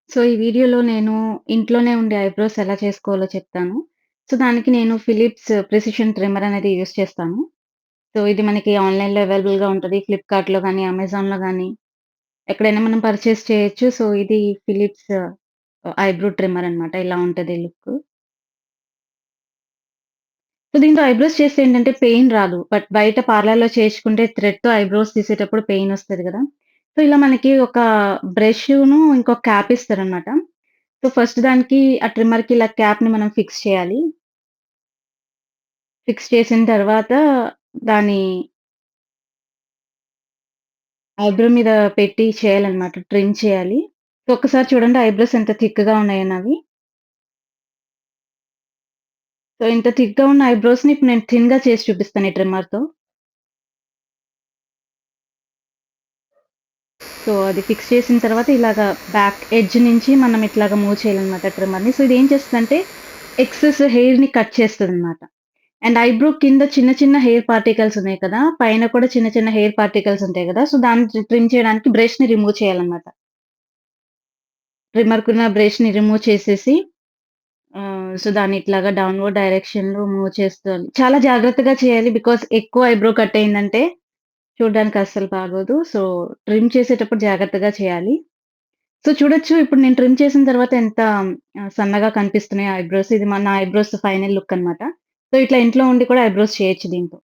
So, ఈ వీడియోలో నేను ఇంట్లోనే ఉండే ఐబ్రోస్ ఎలా చేసుకోవాలో చెప్తాను. సో, దానికి నేను ఫిలిప్స్ ప్రిసిషన్ ట్రిమ్మర్ అనేది యూజ్ చేస్తాను. సో, ఇది మనకి ఆన్‌లైన్‌లో అవైలబుల్‌గా ఉంటది. ఫ్లిప్‌కార్ట్‌లో గానీ, అమెజాన్‌లో గానీ, ఎక్కడైనా మనం పర్చేస్ చేయొచ్చు. సో, ఇది ఫిలిప్స్ ఐబ్రో ట్రిమ్మర్ అనమాట. ఇలా ఉంటది లుక్కు. సో, దీంతో ఐబ్రోస్ చేస్తే ఏంటంటే పెయిన్ రాదు. బట్ బయట పార్లర్‌లో చేయించుకుంటే థ్రెడ్‌తో ఐబ్రోస్ తీసేటప్పుడు పెయినొస్తది గదా! సో, ఇలా మనకి ఒక బ్రషును, ఇంకొక క్యాప్ ఇస్తారనమాట. సో, ఫస్ట్ దానికి ఆ ట్రిమ్మర్‌కి ఇలా క్యాప్‌ని మనం ఫిక్స్ చేయాలి. ఫిక్స్ చేసిన తర్వాత దాన్ని ఐబ్రో మీద పెట్టి చేయాలనమాట. ట్రిమ్ చేయాలి. సో, ఒక్కసారి చూడండి ఐబ్రోస్ ఎంత థిక్‌గా ఉన్నాయో నావి. సో, ఇంత థిక్‌గా ఉన్న ఐబ్రోస్‌ని ఇప్పుడు నేను థిన్‌గా చేసి చూపిస్తాను ఈ ట్రిమ్మర్‌తో. సో, అది ఫిక్స్ చేసిన తర్వాత ఇలాగా బ్యాక్ ఎడ్జ్ నుంచి మనం ఇట్లాగా మూవ్ చేయాలనమాట ట్రిమ్మర్‌ని. సో, ఇదేం చేస్తదంటే ఎక్సెస్ హెయిర్‌ని కట్ చేస్తదనమాట. అండ్ ఐబ్రో కింద చిన్న చిన్న హెయిర్ పార్టికల్స్ ఉన్నాయి కదా! పైన కూడా చిన్న చిన్న హెయిర్ పార్టికల్స్ ఉంటాయి గదా! సో, దాన్ని ట్రిమ్ చేయడానికి బ్రష్‌ని రిమూవ్ చేయాలనమాట. ట్రిమ్మర్‌కున్న బ్రష్‌ని రిమూవ్ చేసేసి సో, దాన్ని ఇట్లాగా డౌన్‌వర్డ్ డైరెక్షన్‌లో మూవ్ చేస్తోంది. చాలా జాగ్రత్తగా చేయాలి. బికాజ్ ఎక్కువ ఐబ్రో కట్ అయిందంటే చూడడానికి అస్సలు బాగోదు. సో, ట్రిమ్ చేసేటప్పుడు జాగ్రత్తగా చేయాలి. సో, చూడొచ్చు ఇప్పుడు నేను ట్రిమ్ చేసిన తర్వాత ఎంత సన్నగా కనిపిస్తున్నాయో ఐబ్రోస్. ఇది నా ఐబ్రోస్ ఫైనల్ లుక్ అన్నమాట. సో, ఇట్లా ఇంట్లో ఉండి కూడా ఐబ్రోస్ చేయొచ్చు దీంతో.